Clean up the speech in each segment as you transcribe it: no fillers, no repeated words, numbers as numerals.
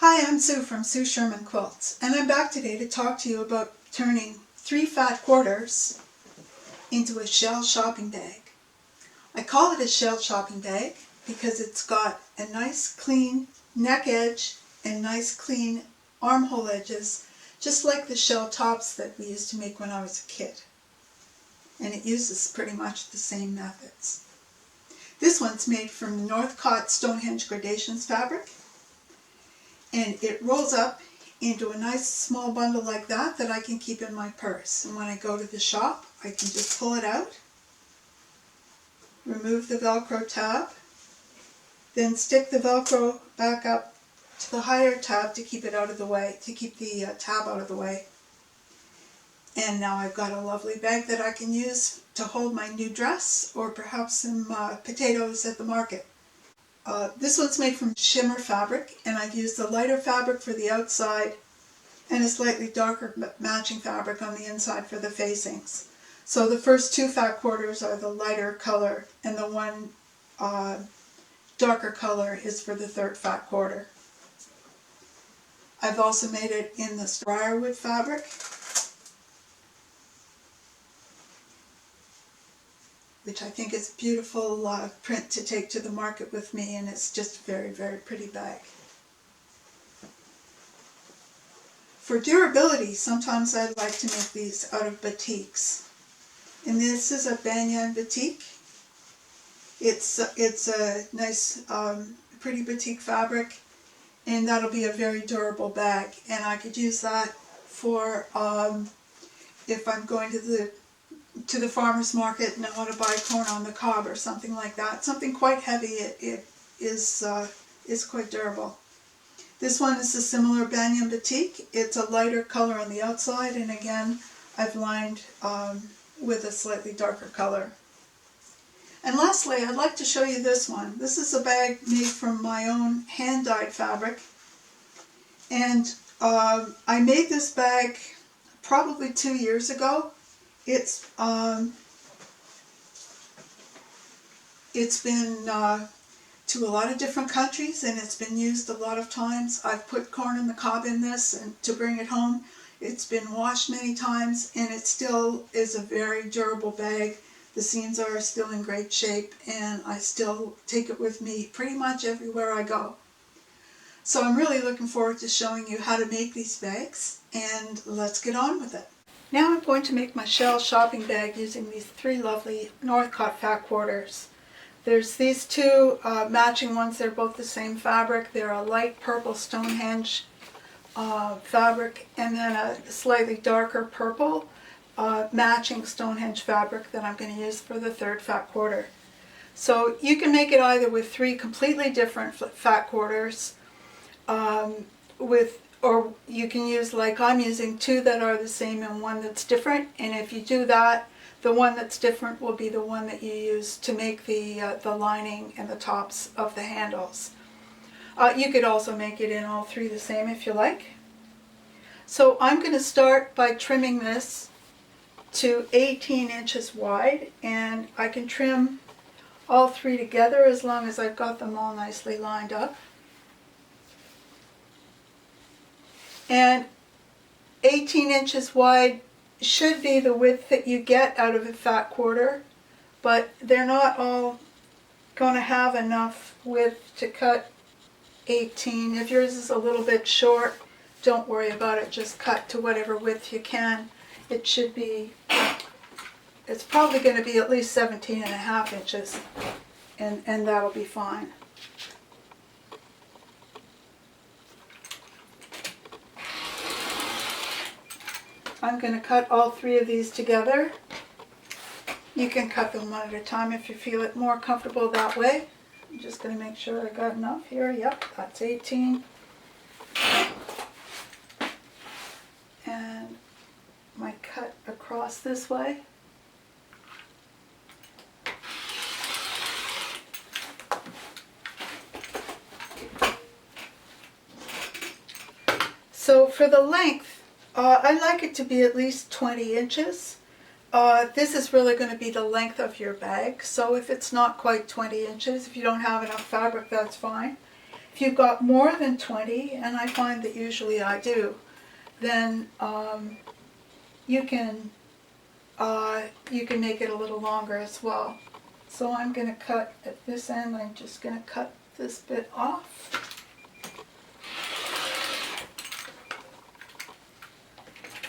Hi, I'm Sue from Sue Sherman Quilts, and I'm back today to talk to you about turning 3 fat quarters into a shell shopping bag. I call it a shell shopping bag because it's got a nice clean neck edge and nice clean armhole edges, just like the shell tops that we used to make when I was a kid. And it uses pretty much the same methods. This one's made from Northcott Stonehenge Gradations fabric. And it rolls up into a nice small bundle like that I can keep in my purse. And when I go to the shop, I can just pull it out, remove the Velcro tab, then stick the Velcro back up to the higher tab to keep it out of the way, to keep the tab out of the way. And now I've got a lovely bag that I can use to hold my new dress or perhaps some potatoes at the market. This one's made from shimmer fabric, and I've used the lighter fabric for the outside and a slightly darker matching fabric on the inside for the facings. So the first 2 fat quarters are the lighter color, and the one darker color is for the 3rd fat quarter. I've also made it in the briarwood fabric, which I think is a beautiful print to take to the market with me, and it's just a very, very pretty bag. For durability, sometimes I like to make these out of batiks. And this is a banyan batik. It's a nice, pretty batik fabric, and that'll be a very durable bag. And I could use that for if I'm going to the farmer's market and I want to buy corn on the cob or something like that. Something quite heavy. It is quite durable. This one is a similar banyan batik. It's a lighter color on the outside, and again I've lined with a slightly darker color. And lastly, I'd like to show you this one. This is a bag made from my own hand-dyed fabric, and I made this bag probably 2 years ago. It's been to a lot of different countries, and it's been used a lot of times. I've put corn on the cob in this and to bring it home. It's been washed many times, and it still is a very durable bag. The seams are still in great shape, and I still take it with me pretty much everywhere I go. So I'm really looking forward to showing you how to make these bags, and let's get on with it. Now I'm going to make my shell shopping bag using these 3 lovely Northcott fat quarters. There's these 2 matching ones. They're both the same fabric. They're a light purple Stonehenge fabric, and then a slightly darker purple matching Stonehenge fabric that I'm going to use for the 3rd fat quarter. So you can make it either with 3 completely different fat quarters, or you can use, like I'm using, 2 that are the same and 1 that's different. And if you do that, the one that's different will be the one that you use to make the lining and the tops of the handles. You could also make it in all 3 the same if you like. So I'm going to start by trimming this to 18 inches wide, and I can trim all 3 together as long as I've got them all nicely lined up. And 18 inches wide should be the width that you get out of a fat quarter, but they're not all going to have enough width to cut 18. If yours is a little bit short, don't worry about it. Just cut to whatever width you can. It should be, it's probably going to be at least 17.5 inches, and that'll be fine. I'm going to cut all 3 of these together. You can cut them one at a time if you feel it more comfortable that way. I'm just going to make sure I got enough here. Yep, that's 18. And my cut across this way. So for the length, I like it to be at least 20 inches. This is really going to be the length of your bag, so if it's not quite 20 inches, if you don't have enough fabric, that's fine. If you've got more than 20, and I find that usually I do, then you can make it a little longer as well. So I'm going to cut at this end. I'm just going to cut this bit off.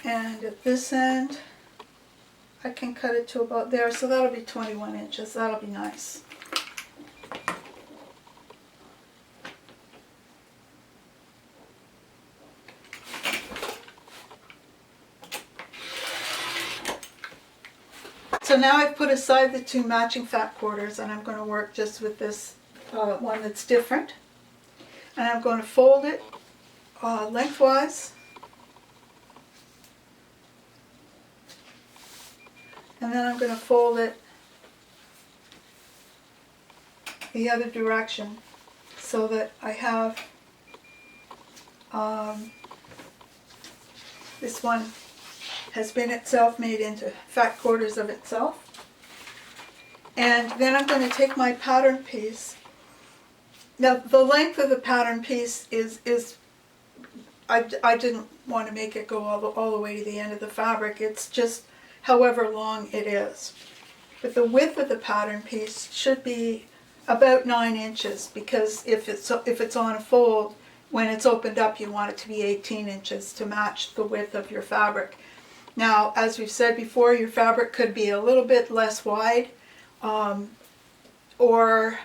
And at this end, I can cut it to about there, so that'll be 21 inches. That'll be nice. So now I've put aside the two matching fat quarters, and I'm going to work just with this one that's different. And I'm going to fold it lengthwise. And then I'm going to fold it the other direction so that I have this one has been itself made into fat quarters of itself. And then I'm going to take my pattern piece. Now the length of the pattern piece is I didn't want to make it go all the way to the end of the fabric. It's just however long it is. But the width of the pattern piece should be about 9 inches, because if it's on a fold, when it's opened up you want it to be 18 inches to match the width of your fabric. Now, as we've said before, your fabric could be a little bit less wide, or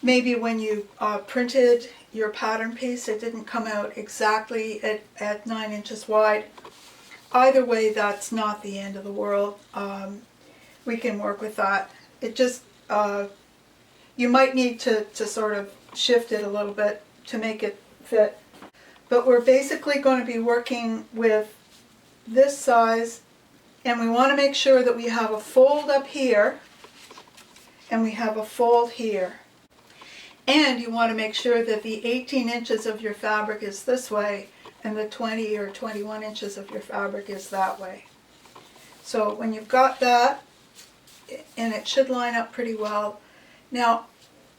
maybe when you printed your pattern piece it didn't come out exactly at 9 inches wide. Either way, that's not the end of the world. We can work with that. It just, you might need to sort of shift it a little bit to make it fit. But we're basically going to be working with this size, and we want to make sure that we have a fold up here and we have a fold here. And you want to make sure that the 18 inches of your fabric is this way and the 20 or 21 inches of your fabric is that way. So when you've got that, and it should line up pretty well. Now,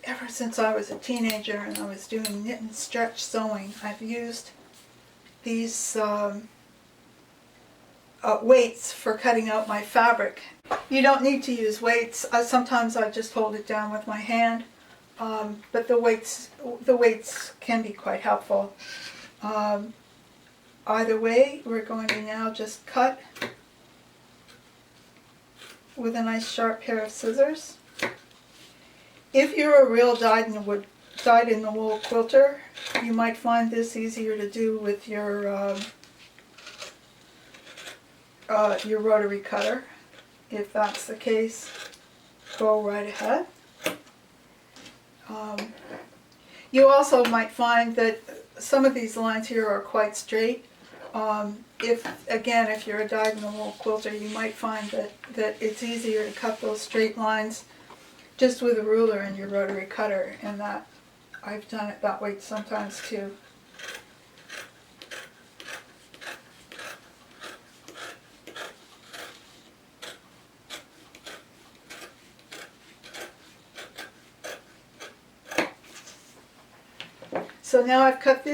ever since I was a teenager and I was doing knit and stretch sewing, I've used these weights for cutting out my fabric. You don't need to use weights. Sometimes I just hold it down with my hand, but the weights can be quite helpful. Either way, we're going to now just cut with a nice sharp pair of scissors. If you're a real dyed-in-the-wool quilter, you might find this easier to do with your rotary cutter. If that's the case, go right ahead. You also might find that some of these lines here are quite straight. If you're a dyed-in-the-wool quilter, you might find that it's easier to cut those straight lines just with a ruler and your rotary cutter, and that I've done it that way sometimes too. So now I've cut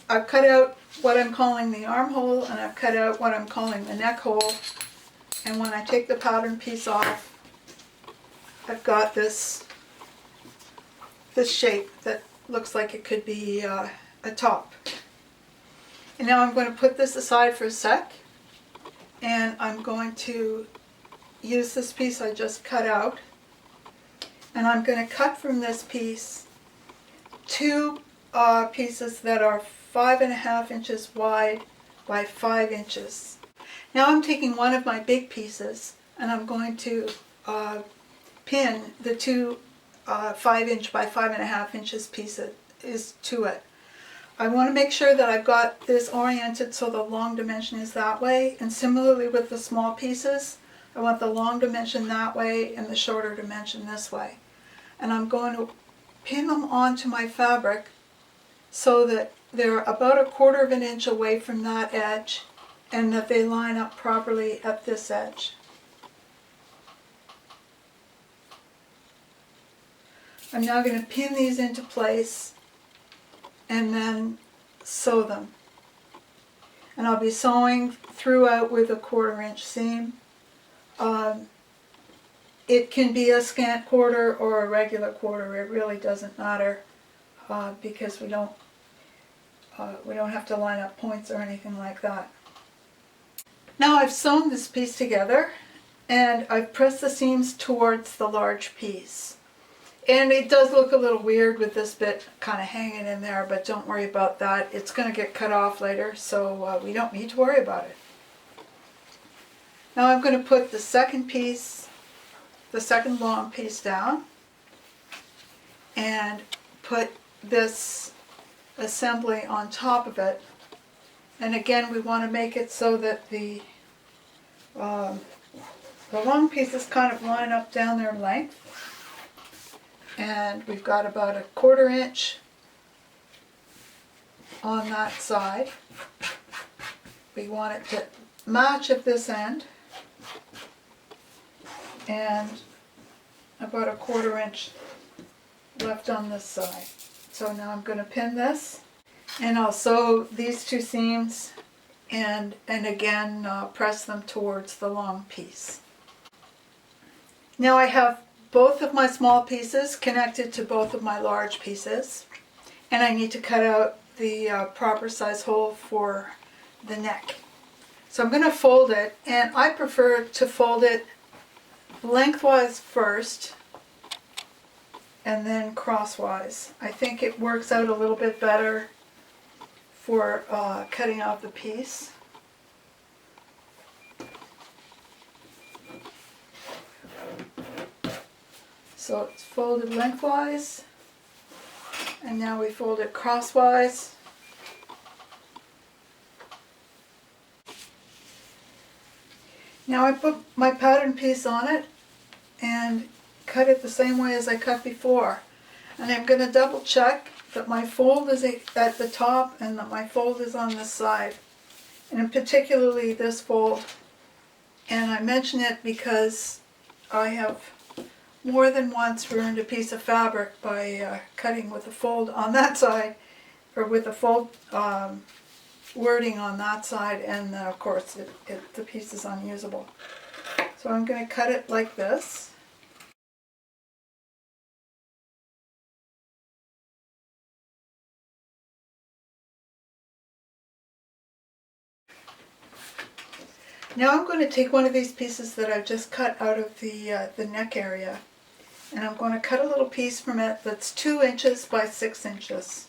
I've cut out what I'm calling the armhole, and I've cut out what I'm calling the neck hole. And when I take the pattern piece off, I've got this shape that looks like it could be a top. And now I'm going to put this aside for a sec, and I'm going to use this piece I just cut out, and I'm going to cut from this piece two pieces that are 5.5 inches wide by 5 inches. Now I'm taking one of my big pieces and I'm going to pin the two 5 inch by 5.5 inches pieces to it. I want to make sure that I've got this oriented so the long dimension is that way, and similarly with the small pieces, I want the long dimension that way and the shorter dimension this way. And I'm going to pin them onto my fabric so that they're about 1/4 inch away from that edge and that they line up properly at this edge. I'm now going to pin these into place, and then sew them. And I'll be sewing throughout with a 1/4 inch seam. It can be a scant quarter or a regular quarter. It really doesn't matter because we don't have to line up points or anything like that. Now I've sewn this piece together and I've pressed the seams towards the large piece. And it does look a little weird with this bit kind of hanging in there, but don't worry about that. It's going to get cut off later, so we don't need to worry about it. Now I'm going to put the second piece, the second long piece down, and put this assembly on top of it. And again, we want to make it so that the long pieces kind of line up down their length. And we've got about a 1/4 inch on that side. We want it to match at this end, and about a 1/4 inch left on this side. So now I'm going to pin this, and I'll sew these two seams and again press them towards the long piece. Now I have both of my small pieces connected to both of my large pieces, and I need to cut out the proper size hole for the neck. So I'm going to fold it, and I prefer to fold it lengthwise first and then crosswise. I think it works out a little bit better for cutting out the piece. So it's folded lengthwise, and now we fold it crosswise. Now I put my pattern piece on it and cut it the same way as I cut before. And I'm going to double check that my fold is at the top and that my fold is on this side. And particularly this fold. And I mention it because I have more than once ruined a piece of fabric by cutting with a fold on that side, or with a fold wording on that side, and of course the piece is unusable. So I'm going to cut it like this. Now I'm going to take one of these pieces that I've just cut out of the neck area, and I'm going to cut a little piece from it that's 2 inches by 6 inches.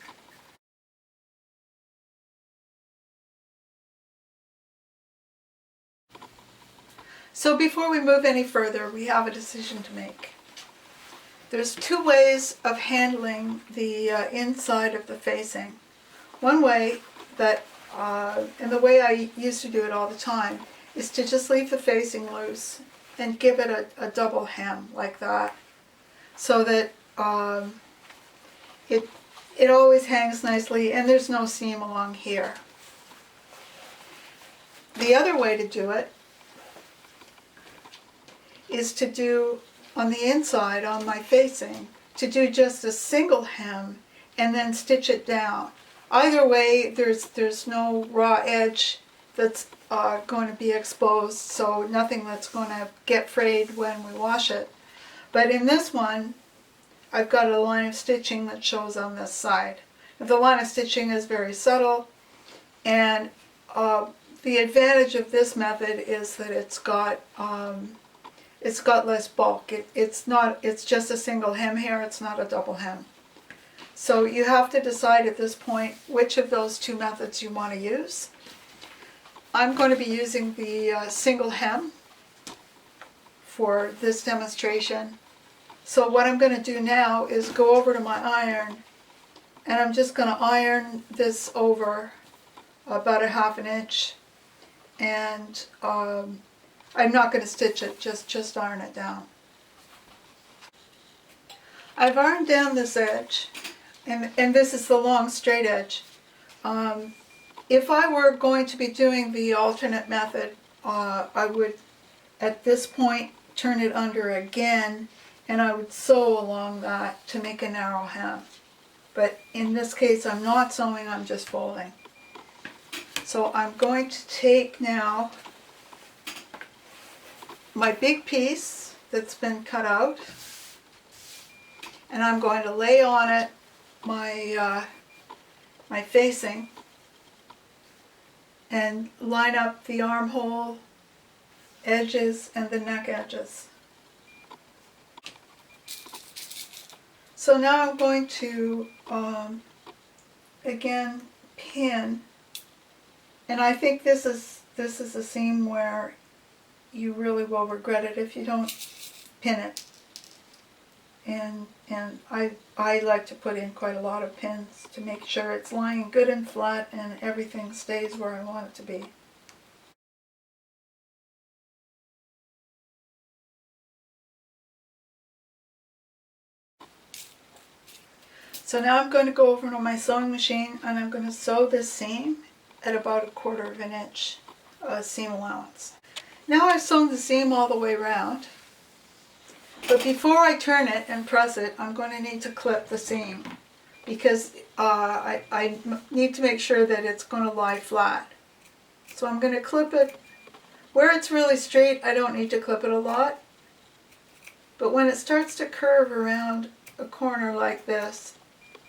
So before we move any further, we have a decision to make. There's 2 ways of handling the inside of the facing. One way that, and the way I used to do it all the time, is to just leave the facing loose and give it a double hem like that, so that it always hangs nicely and there's no seam along here. The other way to do it is to do on the inside, on my facing, to do just a single hem and then stitch it down. Either way, there's no raw edge that's going to be exposed, so nothing that's going to get frayed when we wash it. But in this one, I've got a line of stitching that shows on this side. The line of stitching is very subtle, and the advantage of this method is that it's got less bulk. It's just a single hem here, it's not a double hem. So you have to decide at this point which of those 2 methods you want to use. I'm going to be using the single hem for this demonstration. So what I'm going to do now is go over to my iron, and I'm just going to iron this over about 1/2 inch, and I'm not going to stitch it, just iron it down. I've ironed down this edge, and this is the long straight edge. If I were going to be doing the alternate method, I would at this point turn it under again, and I would sew along that to make a narrow hem. but in this case I'm not sewing, I'm just folding. So I'm going to take now my big piece that's been cut out, and I'm going to lay on it my my facing and line up the armhole edges and the neck edges. So now I'm going to again pin, and I think this is a seam where you really will regret it if you don't pin it. And I like to put in quite a lot of pins to make sure it's lying good and flat and everything stays where I want it to be. So now I'm going to go over to my sewing machine and I'm going to sew this seam at about 1/4 of an inch seam allowance. Now I've sewn the seam all the way around, but before I turn it and press it, I'm going to need to clip the seam because I need to make sure that it's going to lie flat. So I'm going to clip it where it's really straight. I don't need to clip it a lot, but when it starts to curve around a corner like this,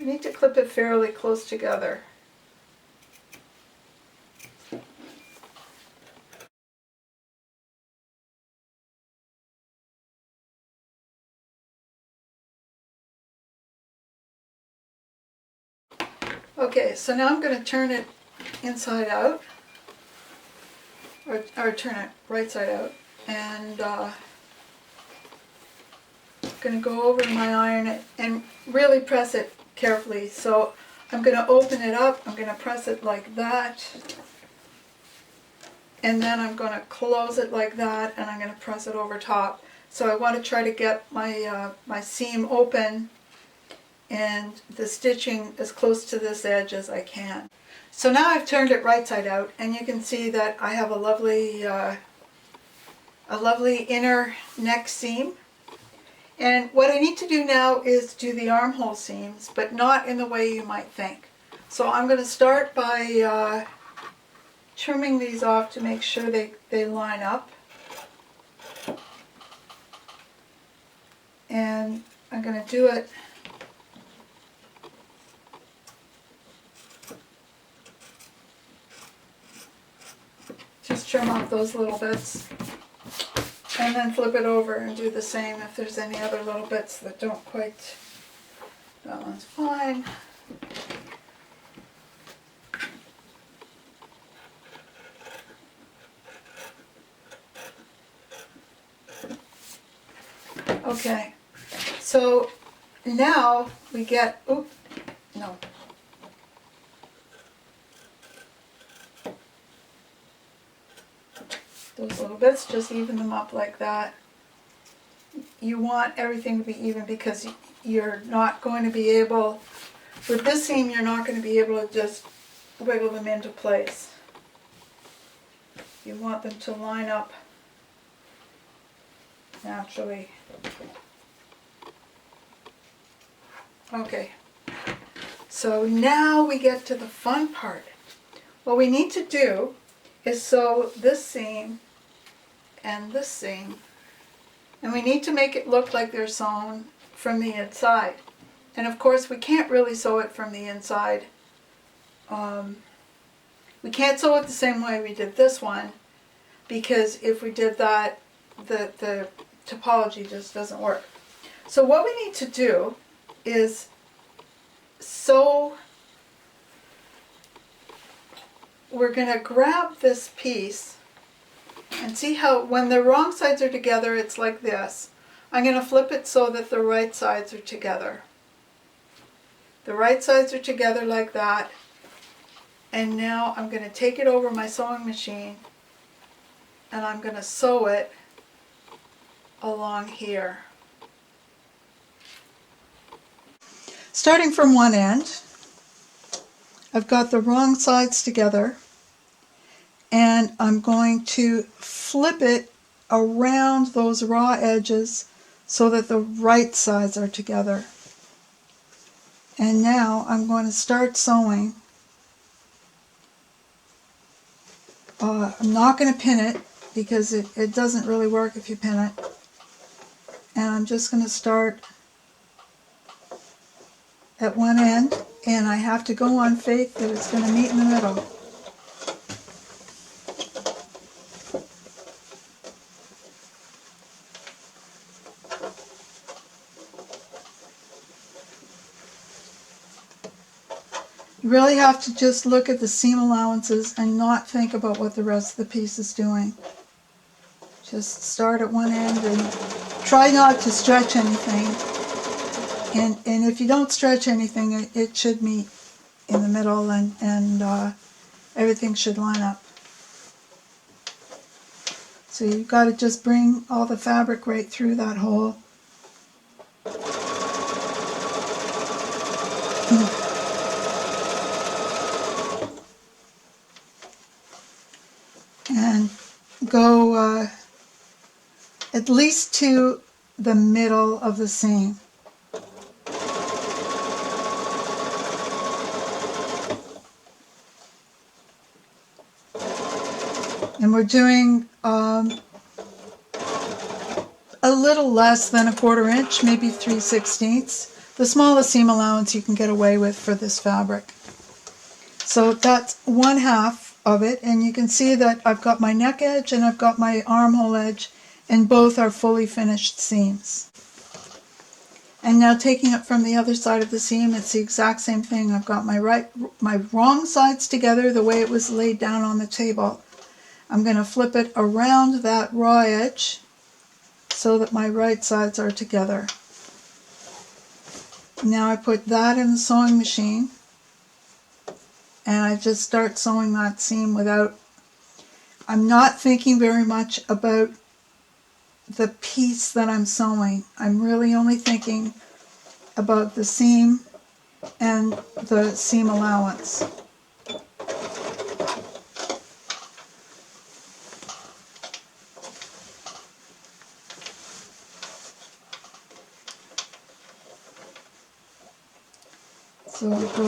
I need to clip it fairly close together. Okay, so now I'm going to turn it inside out, or turn it right side out, and I'm going to go over to my iron and really press it carefully. So I'm going to open it up, I'm going to press it like that, and then I'm going to close it like that, and I'm going to press it over top. So I want to try to get my, my seam open and the stitching as close to this edge as I can. So now I've turned it right side out, and you can see that I have a lovely inner neck seam. And what I need to do now is do the armhole seams, but not in the way you might think. So I'm going to start by trimming these off to make sure they line up. And I'm going to do it just trim off those little bits, and then flip it over and do the same if there's any other little bits that don't quite. That one's fine. Okay, so now we get, oops, no. Those little bits, just even them up like that. You want everything to be even because you're not going to be able, with this seam, you're not going to be able to just wiggle them into place. You want them to line up naturally. Okay, so now we get to the fun part. What we need to do is sew this seam and this seam, and we need to make it look like they're sewn from the inside. And of course we can't really sew it from the inside. We can't sew it the same way we did this one, because if we did that, the topology just doesn't work. So what we need to do is sew. We're going to grab this piece and see how when the wrong sides are together it's like this. I'm going to flip it so that the right sides are together. The right sides are together like that, and now I'm going to take it over my sewing machine and I'm going to sew it along here. Starting from one end, I've got the wrong sides together, and I'm going to flip it around those raw edges so that the right sides are together. And now I'm going to start sewing. I'm not going to pin it because it doesn't really work if you pin it. And I'm just going to start at one end, and I have to go on faith that it's going to meet in the middle. You really have to just look at the seam allowances and not think about what the rest of the piece is doing. Just start at one end and try not to stretch anything. And if you don't stretch anything, it should meet in the middle, and everything should line up. So you've got to just bring all the fabric right through that hole. And go at least to the middle of the seam. And we're doing a little less than a 1/4 inch, maybe 3/16. The smallest seam allowance you can get away with for this fabric. So that's 1/2 of it, and you can see that I've got my neck edge and I've got my armhole edge, and both are fully finished seams. And now taking it from the other side of the seam, it's the exact same thing. I've got my wrong sides together the way it was laid down on the table. I'm going to flip it around that raw edge so that my right sides are together. Now I put that in the sewing machine, and I just start sewing that seam I'm not thinking very much about the piece that I'm sewing. I'm really only thinking about the seam and the seam allowance. So I'll go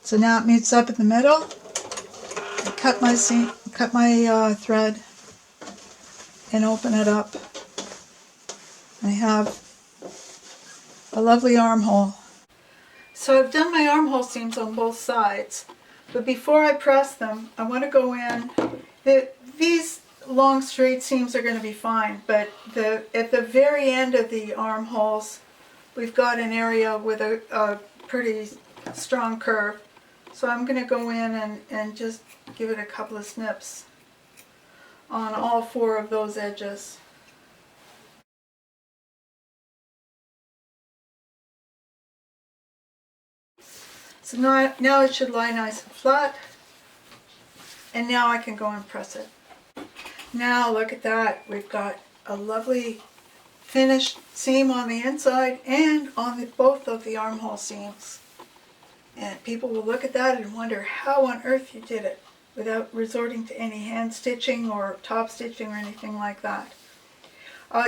So now it meets up in the middle. I cut my thread and open it up. I have a lovely armhole. So I've done my armhole seams on both sides, but before I press them, I want to go in. These long straight seams are going to be fine, but at the very end of the armholes, we've got an area with a pretty strong curve. So I'm going to go in and just give it a couple of snips on all 4 of those edges. So now it should lie nice and flat, and now I can go and press it. Now look at that, we've got a lovely finished seam on the inside and on both of the armhole seams. And people will look at that and wonder how on earth you did it without resorting to any hand stitching or top stitching or anything like that.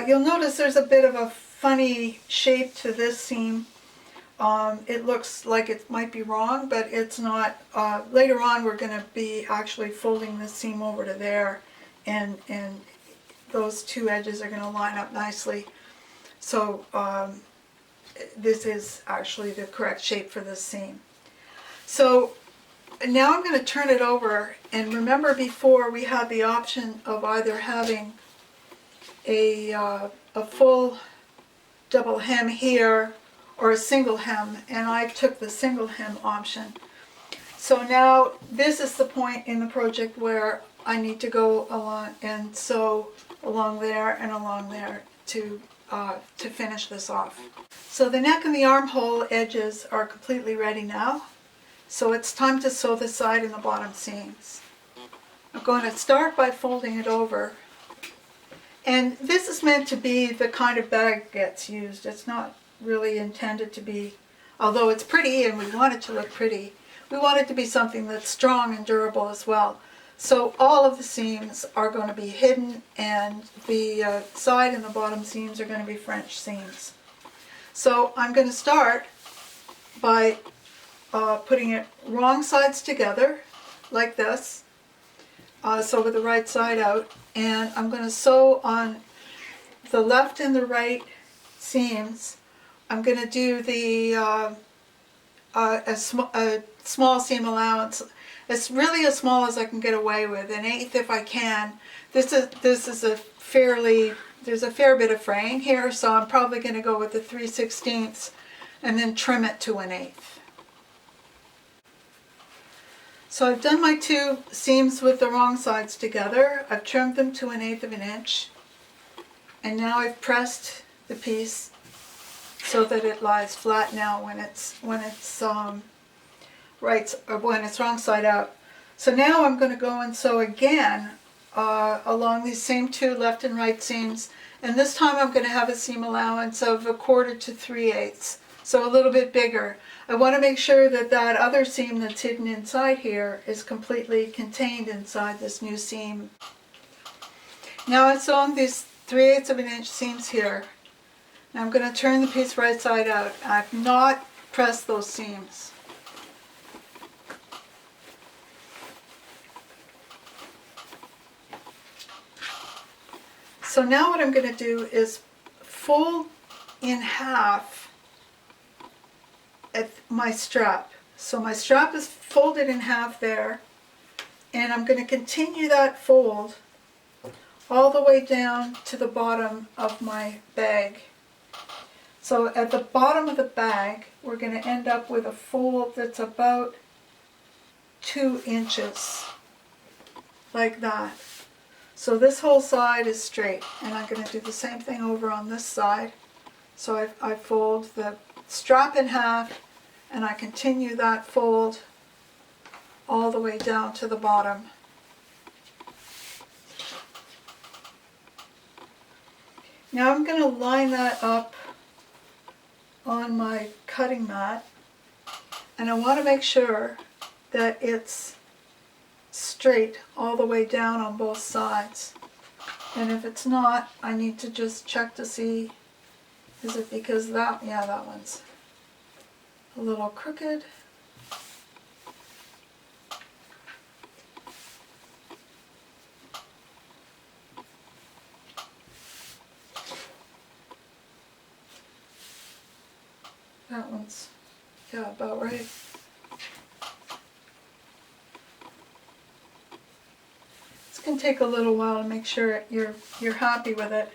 You'll notice there's a bit of a funny shape to this seam. It looks like it might be wrong, but it's not. Later on we're going to be actually folding this seam over to there, and those 2 edges are going to line up nicely. So this is actually the correct shape for this seam. So now I'm going to turn it over, and remember before we had the option of either having a full double hem here or a single hem, and I took the single hem option. So now this is the point in the project where I need to go along and sew along there and along there to finish this off. So the neck and the armhole edges are completely ready now. So it's time to sew the side and the bottom seams. I'm going to start by folding it over. And this is meant to be the kind of bag that gets used. It's not really intended to be, although it's pretty and we want it to look pretty, we want it to be something that's strong and durable as well. So all of the seams are going to be hidden, and the side and the bottom seams are going to be French seams. So I'm going to start by putting it wrong sides together like this, so with the right side out, and I'm going to sew on the left and the right seams. I'm going to do the a small seam allowance. It's really as small as I can get away with, 1/8 if I can. This is a fairly, there's a fair bit of fraying here, so I'm probably going to go with the 3/16 and then trim it to 1/8. So I've done my two seams with the wrong sides together. I've trimmed them to 1/8 of an inch, and now I've pressed the piece so that it lies flat now when it's right, or when it's wrong side out. So now I'm going to go and sew again along these same two left and right seams, and this time I'm going to have a seam allowance of 1/4 to 3/8, so a little bit bigger. I want to make sure that that other seam that's hidden inside here is completely contained inside this new seam. Now I'm sewing these 3/8 of an inch seams here. Now I'm going to turn the piece right side out. I've not pressed those seams. So now what I'm going to do is fold in half at my strap. So my strap is folded in half there, and I'm going to continue that fold all the way down to the bottom of my bag. So at the bottom of the bag, we're going to end up with a fold that's about 2 inches, like that. So this whole side is straight, and I'm going to do the same thing over on this side. So I fold the strap in half, and I continue that fold all the way down to the bottom. Now I'm going to line that up on my cutting mat, and I want to make sure that it's straight all the way down on both sides. And if it's not, I need to just check to see, is it because that one's a little crooked. That one's, yeah, about right. It's going to take a little while to make sure you're happy with it.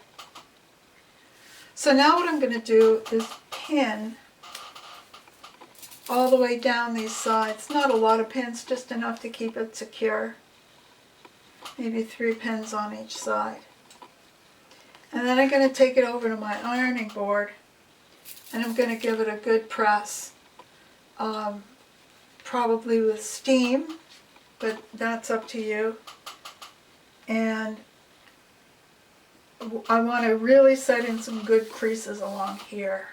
So now what I'm going to do is pin all the way down these sides. Not a lot of pins, just enough to keep it secure. Maybe 3 pins on each side. And then I'm going to take it over to my ironing board, and I'm going to give it a good press, probably with steam, but that's up to you. And I want to really set in some good creases along here.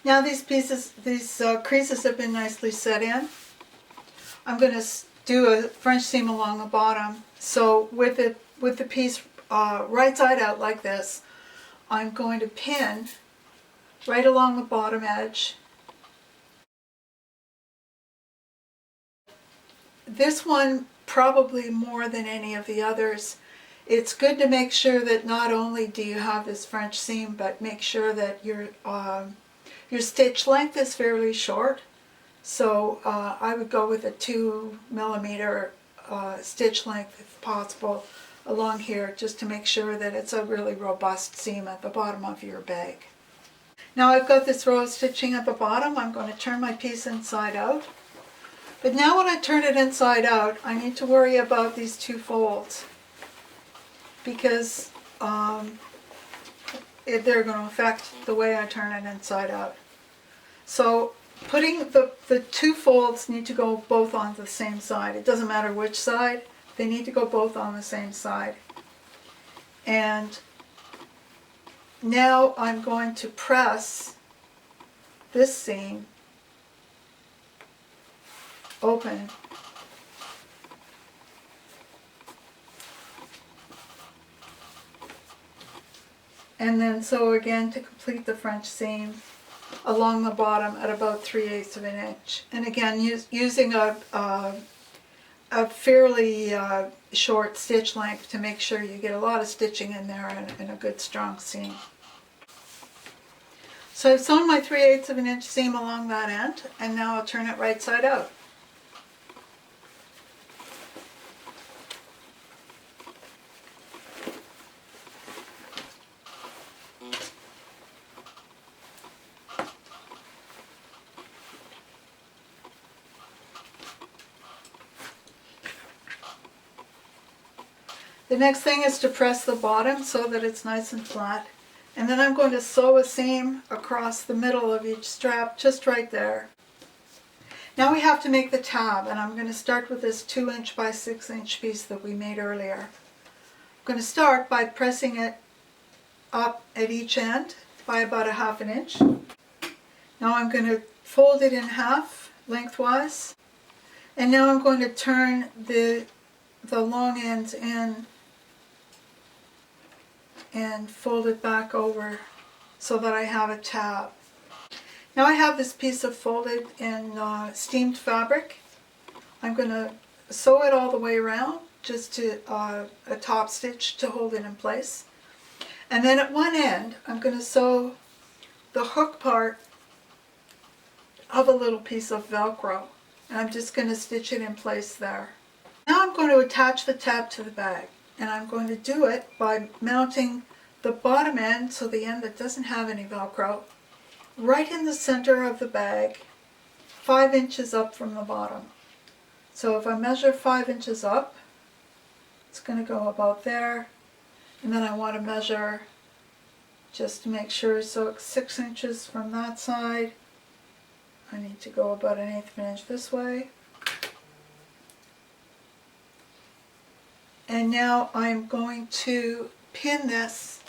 Now these creases have been nicely set in. I'm going to do a French seam along the bottom. So with the piece right side out like this, I'm going to pin right along the bottom edge. This one probably more than any of the others. It's good to make sure that not only do you have this French seam, but make sure that your stitch length is fairly short. So I would go with a 2mm stitch length if possible along here, just to make sure that it's a really robust seam at the bottom of your bag. Now I've got this row of stitching at the bottom. I'm going to turn my piece inside out. But now when I turn it inside out, I need to worry about these 2 folds, because they're going to affect the way I turn it inside out. So putting the two folds need to go both on the same side. It doesn't matter which side, they need to go both on the same side. And now I'm going to press this seam open. And then sew again to complete the French seam along the bottom at about 3/8 of an inch. And again, using a fairly short stitch length to make sure you get a lot of stitching in there and a good strong seam. So I've sewn my 3/8 of an inch seam along that end, and now I'll turn it right side out. The next thing is to press the bottom so that it's nice and flat. And then I'm going to sew a seam across the middle of each strap, just right there. Now we have to make the tab, and I'm going to start with this 2" by 6" piece that we made earlier. I'm going to start by pressing it up at each end by about 1/2 inch. Now I'm going to fold it in half lengthwise, and now I'm going to turn the long ends in and fold it back over so that I have a tab. Now I have this piece of folded and steamed fabric. I'm going to sew it all the way around, just to a top stitch to hold it in place. And then at one end I'm going to sew the hook part of a little piece of velcro, and I'm just going to stitch it in place there. Now I'm going to attach the tab to the bag, and I'm going to do it by mounting the bottom end, so the end that doesn't have any velcro, right in the center of the bag, 5 inches up from the bottom. So if I measure 5 inches up, it's going to go about there, and then I want to measure just to make sure, so it's 6 inches from that side. I need to go about 1/8 of an inch this way. And now I'm going to pin this,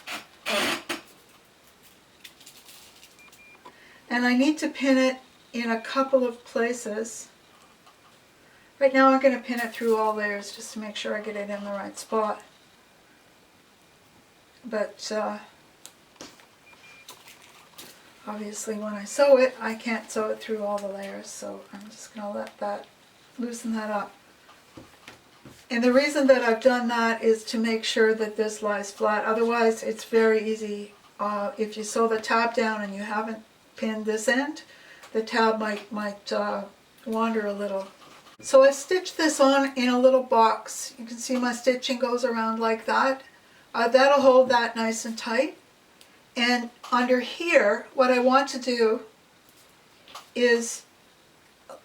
and I need to pin it in a couple of places. Right now I'm going to pin it through all layers just to make sure I get it in the right spot. But obviously when I sew it, I can't sew it through all the layers, so I'm just going to let that, loosen that up. And the reason that I've done that is to make sure that this lies flat. Otherwise it's very easy, if you sew the tab down and you haven't pinned this end, the tab might wander a little. So I stitched this on in a little box. You can see my stitching goes around like that. That'll hold that nice and tight. And under here, what I want to do is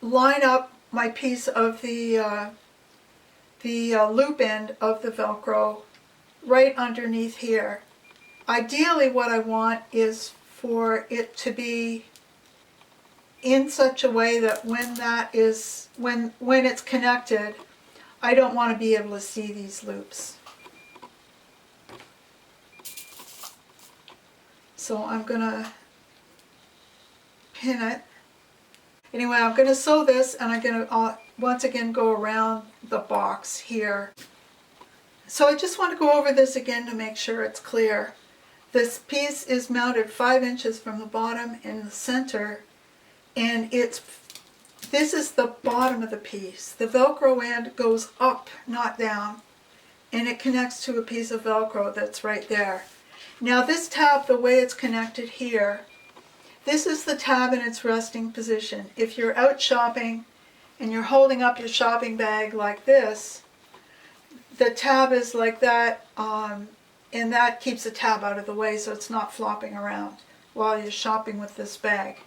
line up my piece of the loop end of the Velcro right underneath here. Ideally what I want is for it to be in such a way that when it's connected, I don't want to be able to see these loops. So I'm going to pin it. Anyway, I'm going to sew this, and I'm going to once again go around the box here. So I just want to go over this again to make sure it's clear. This piece is mounted 5 inches from the bottom in the center, and this is the bottom of the piece. The Velcro end goes up, not down, and it connects to a piece of Velcro that's right there. Now this tab, the way it's connected here, this is the tab in its resting position. If you're out shopping and you're holding up your shopping bag like this, the tab is like that, and that keeps the tab out of the way so it's not flopping around while you're shopping with this bag.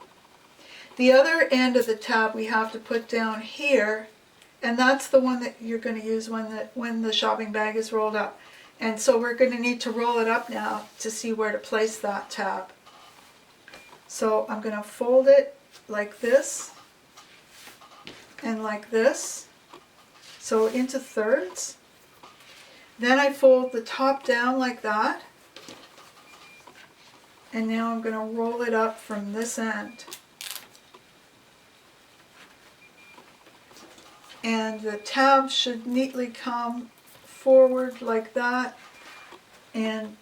The other end of the tab we have to put down here, and that's the one that you're going to use when the shopping bag is rolled up. And so we're going to need to roll it up now to see where to place that tab. So I'm going to fold it like this and like this, so into thirds. Then I fold the top down like that, and now I'm going to roll it up from this end. And the tab should neatly come forward like that, and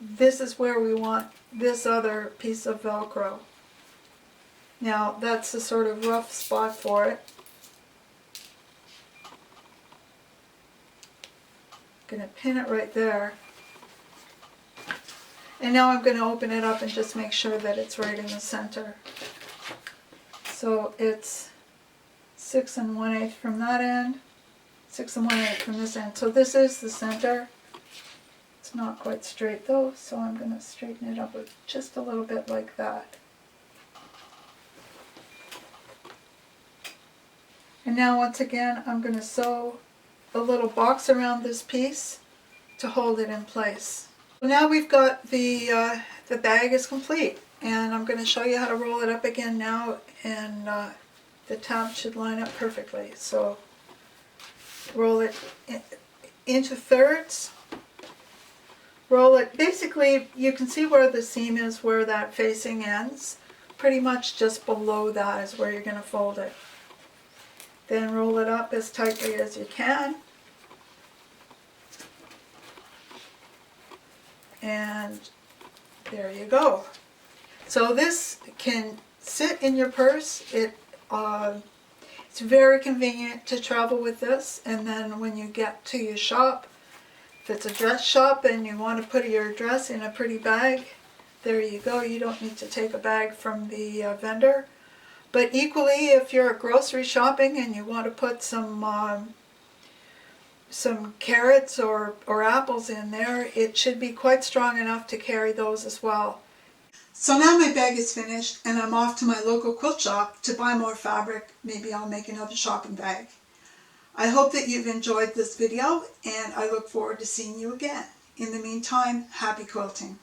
this is where we want this other piece of Velcro. Now that's the sort of rough spot for it. Going to pin it right there. And now I'm going to open it up and just make sure that it's right in the center. So it's 6 1/8 from that end, 6 1/8 from this end. So this is the center. It's not quite straight though, so I'm going to straighten it up with just a little bit like that. And now once again I'm going to sew a little box around this piece to hold it in place. So now we've got the bag is complete, and I'm going to show you how to roll it up again now, and the tab should line up perfectly. So roll it into thirds. Roll it, basically you can see where the seam is, where that facing ends. Pretty much just below that is where you're going to fold it. Then roll it up as tightly as you can. And there you go. So this can sit in your purse. It's very convenient to travel with this, and then when you get to your shop, if it's a dress shop and you want to put your dress in a pretty bag, there you go. You don't need to take a bag from the vendor. But equally, if you're grocery shopping and you want to put some carrots or apples in there, it should be quite strong enough to carry those as well. So now my bag is finished, and I'm off to my local quilt shop to buy more fabric. Maybe I'll make another shopping bag. I hope that you've enjoyed this video, and I look forward to seeing you again. In the meantime, happy quilting.